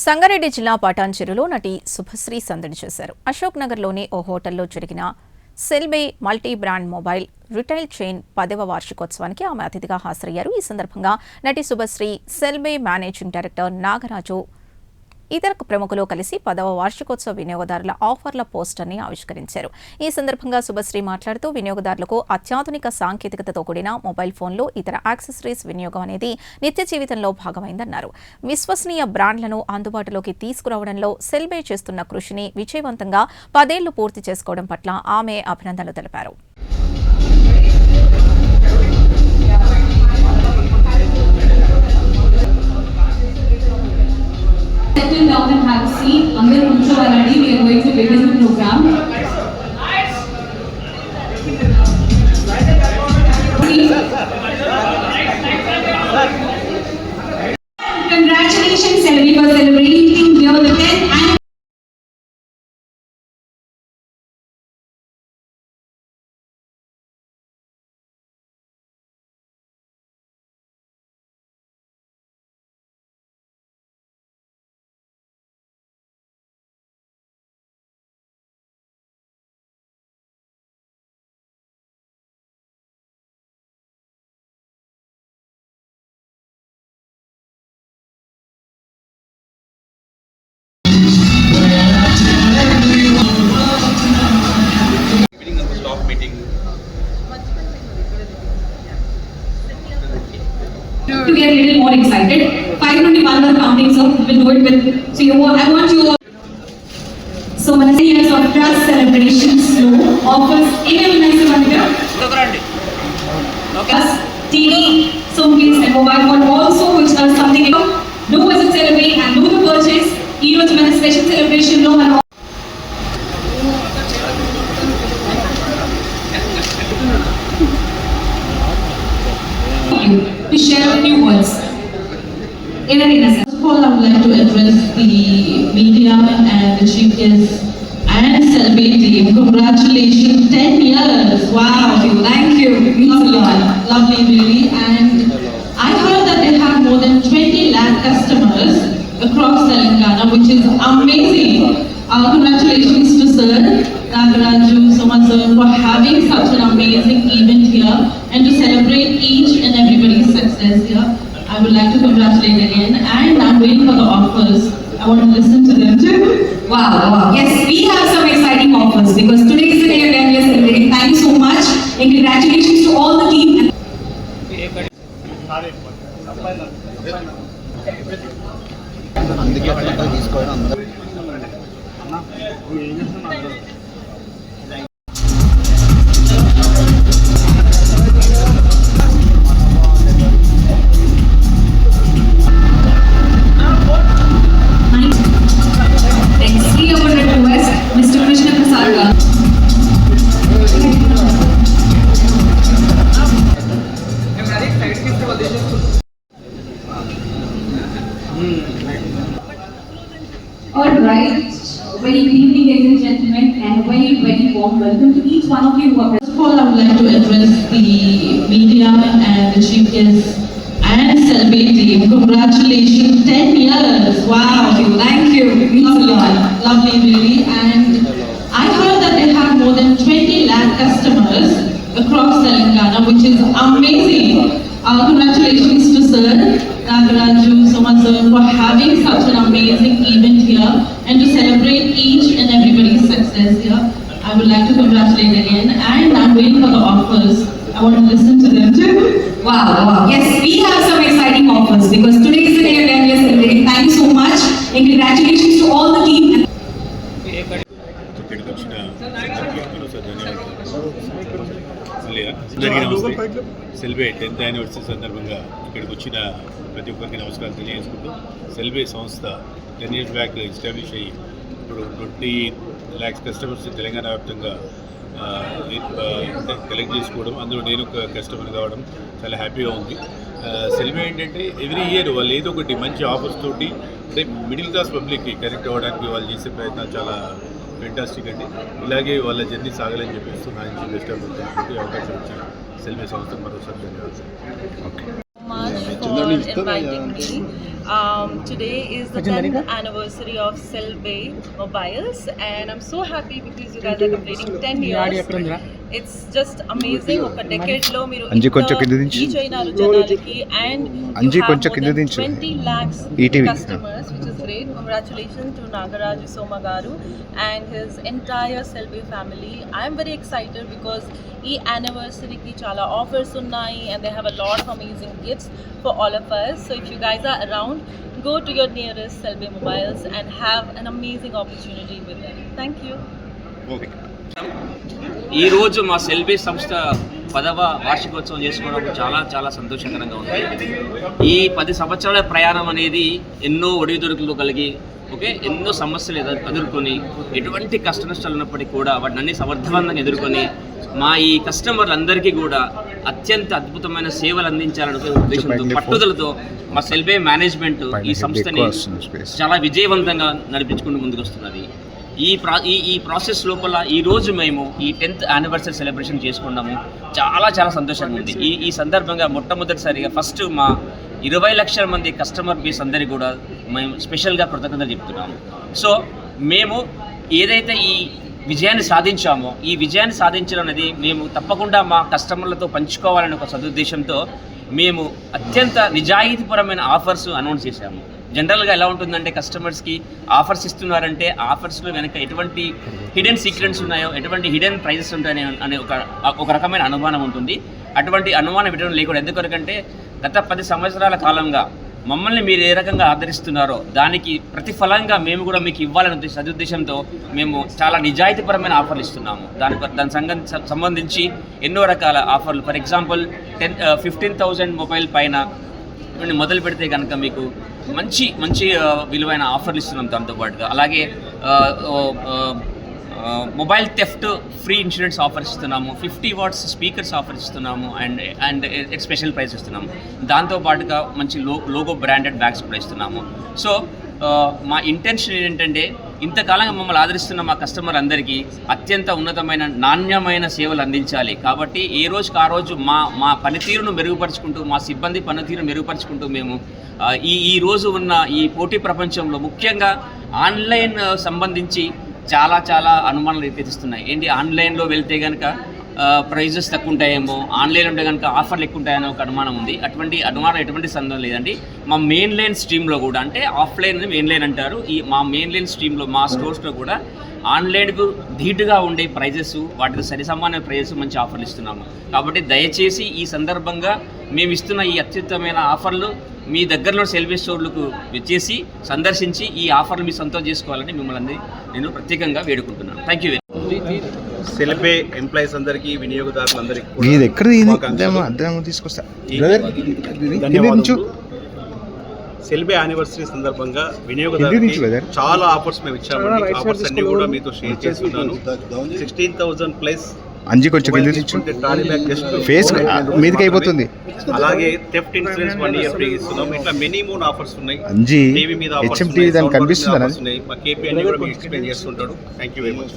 సంగారెడ్డి జిల్లా పటాన్చెరులో నటి శుభశ్రీ సందడి చేశారు. అశోక్ నగర్లోని ఓ హోటల్లో జరిగిన Cellbay multi brand mobile retail chain 10వ వార్షికోత్సవానికి ఆమె అతిథిగా హాజరయ్యారు. ఈ సందర్భంగా నటి శుభశ్రీ, సెల్బే మేనేజింగ్ డైరెక్టర్ నాగరాజు, ఇతర ప్రముఖులు కలిసి 10వ వార్షికోత్సవ వినియోగదారుల ఆఫర్ల పోస్టర్ని ఆవిష్కరించారు. ఈ సందర్భంగా శుభశ్రీ మాట్లాడుతూ వినియోగదారులకు అత్యాధునిక సాంకేతికతతో కూడిన మొబైల్ ఫోన్లు, ఇతర యాక్సెసరీస్ వినియోగం అనేది నిత్య జీవితంలో భాగమైందన్నారు. విశ్వసనీయ బ్రాండ్లను అందుబాటులోకి తీసుకురావడంలో సెల్బే చేస్తున్న కృషిని విజయవంతంగా 10 ఏళ్లు పూర్తి చేసుకోవడం పట్ల ఆమె అభినందనలు తెలిపారు. Settle down and have a seat. Under Kunchavaladi, we are going to begin the program. Congratulations, Selvi, for celebrating here the 10th anniversary. To get a little more excited, 5 to 1 are counting, so we'll do it with. So I want you. So when I say years of trust, celebration, slow offers, even nice manager. Okay. TV, so please and mobile phone also, which are something. Do as a celebrate and do the purchase. Even when a special celebration, no one. To share a few words. First of all, I would like to address the media and the chief guest and Selby team. Congratulations, 10 years. Wow, Thank you. Lovely, really. And I heard that they have more than 20 lakh customers across Telangana, which is amazing. Congratulations to Sir Nagaraju, Sir, for having such an amazing event here and to celebrate each and everybody's success here. I would like to congratulate again, and I'm waiting for the offers. I want to listen to them too. Wow. Yes, we have some exciting offers because today is the day when we are celebrating. Thank you so much and congratulations to all the team. Mr. Krishna Prasad Garu. All right. Very good evening, ladies and gentlemen, and very warm welcome to each one of you who are present. First of all, I would like to address the media and the chief guest and Selby team. Congratulations, 10 years. Wow, Thank you. Lovely, really. And I heard that they have more than 20 lakh customers across Telangana, which is amazing. Congratulations to Sir Nagaraju, Sir, for having such an amazing event here and to celebrate each and everybody's success here. I would like to congratulate again, and I'm waiting for the offers. I want to listen to them too. Wow. Yes, we have some exciting offers because today is the day when we are celebrating. Thank you so much and congratulations to all the team. సెల్బే 10th anniversary సందర్భంగా ఇక్కడికి వచ్చిన ప్రతి ఒక్కరికి నమస్కారం తెలియజేసుకుంటూ సెల్బే సంస్థ 10 years back establish అయ్యి ఇప్పుడు 20 lakhs కస్టమర్స్ తెలంగాణ వ్యాప్తంగా కలెక్ట్ చేసుకోవడం, అందులో నేను ఒక కస్టమర్ కావడం చాలా హ్యాపీగా ఉంది. సెల్బే ఏంటంటే ఎవ్రీ ఇయర్ వాళ్ళు ఏదో ఒకటి మంచి ఆఫర్స్ తోటి అంటే మిడిల్ క్లాస్ పబ్లిక్కి కనెక్ట్ అవ్వడానికి వాళ్ళు చేసే ప్రయత్నాలు చాలా ఫెంటాస్టిక్ అండి. ఇలాగే వాళ్ళ జర్నీ సాగాలని చెప్పేస్తూ నా నుంచి బెస్ట్ ఆఫ్ అవకాశం వచ్చి సెల్బే సంస్థకు మరోసారి ధన్యవాదాలు. Okay. much for inviting me. Today is the 10th anniversary of Selbay Mobiles, and I'm so happy because you guys are completing 10 years. It's just amazing. ఒక decade లో మీరు reach అయినారు జనాలకి, and you have more than 20 lakhs customers, which is great. Congratulations to Nagaraju Soma garu and his entire Selbay family. I'm very excited because ఈ anniversary కి చాలా offers ఉన్నాయి, and they have a lot of amazing gifts for all of us. So if you guys are around, go to your nearest Selbay Mobiles and have an amazing opportunity with them. Thank you. ఈరోజు మా Cellbay సంస్థ 10వ వార్షికోత్సవం చేసుకోవడం చాలా చాలా సంతోషకరంగా ఉంది. ఈ 10 సంవత్సరాల ప్రయాణం అనేది ఎన్నో ఒడిదుడుకులు కలిగి ఎన్నో సమస్యలు ఎదుర్కొని ఎటువంటి కష్ట నష్టాలు ఉన్నప్పటికీ కూడా వాటిని అన్ని సమర్థవంతంగా ఎదుర్కొని మా ఈ కస్టమర్లందరికీ కూడా అత్యంత అద్భుతమైన సేవలు అందించాలనే ఉద్దేశంతో పట్టుదలతో మా సెల్బే మేనేజ్మెంట్ ఈ సంస్థని చాలా విజయవంతంగా నడిపించుకుంటూ ముందుకు వస్తున్నది. ఈ ప్రాసెస్ లోపల ఈరోజు మేము ఈ 10th యానివర్సరీ సెలబ్రేషన్ చేసుకున్నాము. చాలా చాలా సంతోషంగా ఉంది. ఈ సందర్భంగా మొట్టమొదటిసారిగా ఫస్ట్ మా 20 లక్షల మంది కస్టమర్ బేస్ అందరికీ కూడా మేము స్పెషల్గా కృతజ్ఞతలు చెప్తున్నాము. సో మేము ఏదైతే ఈ విజయాన్ని సాధించామో ఈ విజయాన్ని సాధించడం అనేది మేము తప్పకుండా మా కస్టమర్లతో పంచుకోవాలనే ఒక సదుద్దేశంతో మేము అత్యంత నిజాయితీపరమైన ఆఫర్స్ అనౌన్స్ చేశాము. జనరల్గా ఎలా ఉంటుందంటే కస్టమర్స్కి ఆఫర్స్ ఇస్తున్నారంటే ఆఫర్స్లో వెనక ఎటువంటి హిడెన్ సీక్రెట్స్ ఉన్నాయో ఎటువంటి హిడెన్ ప్రైజెస్ ఉంటాయో అనే ఒక రకమైన అనుమానం ఉంటుంది. అటువంటి అనుమానం పెట్టడం లేకుండా, ఎందుకంటే గత 10 సంవత్సరాల కాలంగా మమ్మల్ని మీరు ఏ రకంగా ఆదరిస్తున్నారో దానికి ప్రతిఫలంగా మేము కూడా మీకు ఇవ్వాలనే సదుద్దేశంతో మేము చాలా నిజాయితీపరమైన ఆఫర్లు ఇస్తున్నాము. దానికి సంబంధించి ఎన్నో రకాల ఆఫర్లు, ఫర్ ఎగ్జాంపుల్ 15,000 మొబైల్ పైన మొదలు పెడితే కనుక మీకు మంచి విలువైన ఆఫర్లు ఇస్తున్నాం. దాంతోపాటుగా అలాగే mobile theft free insurance offer ఇస్తున్నాము, 50 వాట్స్ స్పీకర్స్ ఆఫర్ ఇస్తున్నాము, అండ్ స్పెషల్ ప్రైస్ ఇస్తున్నాము. దాంతోపాటుగా మంచి లోగో బ్రాండెడ్ బ్యాగ్స్ కూడా ఇస్తున్నాము. సో మా ఇంటెన్షన్ ఏంటంటే ఇంతకాలంగా మమ్మల్ని ఆదరిస్తున్న మా కస్టమర్ అందరికీ అత్యంత ఉన్నతమైన నాణ్యమైన సేవలు అందించాలి. కాబట్టి ఏ రోజుకి ఆ రోజు మా పనితీరును మెరుగుపరుచుకుంటూ మా సిబ్బంది పనితీరును మెరుగుపరుచుకుంటూ మేము ఈ రోజు ఉన్న ఈ పోటీ ప్రపంచంలో ముఖ్యంగా ఆన్లైన్ సంబంధించి చాలా అనుమానాలు రేకెత్తిస్తున్నాయి. ఏంటి ఆన్లైన్లో వెళ్తే కనుక ప్రైజెస్ తక్కువ ఉంటాయేమో, ఆన్లైన్ ఉంటే కనుక ఆఫర్లు ఎక్కువ ఉంటాయని ఒక అనుమానం ఉంది. అటువంటి అనుమానం ఎటువంటి సందేహం లేదండి. మా మెయిన్ లైన్ స్ట్రీమ్లో కూడా, అంటే ఆఫ్లైన్ మెయిన్ లైన్ అంటారు, ఈ మా మెయిన్ లైన్ స్ట్రీమ్లో మా స్టోర్స్లో కూడా ఆన్లైన్కు ధీటుగా ఉండే ప్రైజెస్, వాటికి సరిసమాన ప్రైజెస్ మంచి ఆఫర్లు ఇస్తున్నాము. కాబట్టి దయచేసి ఈ సందర్భంగా మేము ఇస్తున్న ఈ అత్యుత్తమైన ఆఫర్లు మీ దగ్గరలో సెల్బీ స్టోర్లకు వచ్చేసి సందర్శించి ఈ ఆఫర్లు మీ సొంతం చేసుకోవాలని మిమ్మల్ని నేను ప్రత్యేకంగా వేడుకుంటున్నాను. Thank you. సెల్బే ఎంప్లాయీస్ అందరికీ, వినియోగదారులందరికీ సెల్బే యానివర్సరీ సందర్భంగా వినియోగదారులకి చాలా ఆఫర్స్ మేము ఇచ్చామండి. ఆఫర్స్ అన్ని కూడా మీతో షేర్ చేస్తున్నాను. 16,000 ప్లస్ ఫేస్ మీదకి అయిపోతుంది. అలాగే థెఫ్ట్ ఇన్సూరెన్స్ 1 year ఫ్రీ ఇస్తున్నాం. ఇట్లా మెనీ మోర్ ఆఫర్స్ ఉన్నాయి. టీవీ మీద ఆఫర్స్ ఉన్నాయి, మా కేపీ అన్ని కూడా మీకు ఎక్స్ప్లెయిన్ చేస్తుంటాడు. Thank you very much.